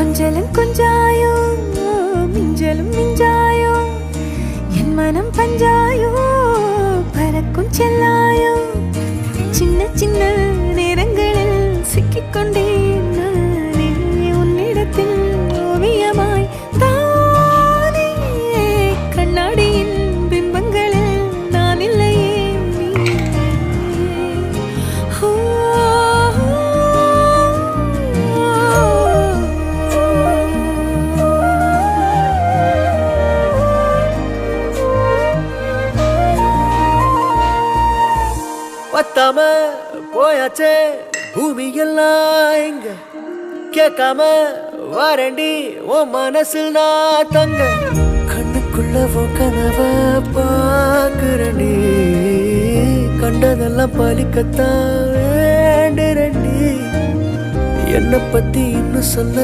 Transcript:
கொஞ்சலும் கொஞ்சாயோ மிஞ்சலும் மிஞ்சாயோ என் மனம் பஞ்சாயோ பறக்கும் செல்லாயோ சின்ன சின்ன நேரங்களில் சிக்கிக்கொண்டேன் நானே உன்னிடத்தில் ஓவியமாய் தானே கண்ணாடியின் பிம்பங்களில் நான் இல்லையே பத்தாம போயாச்சே பூமி எல்லாம் இங்க கேட்காம வாரண்டி உன் மனசில் நான் தங்க கண்ணுக்குள்ள உன் கனவ பாக்குறண்டி கண்டதெல்லாம் பலிக்கத்தான் வேண்டுறண்டி என்னை பத்தி இன்னும் சொல்ல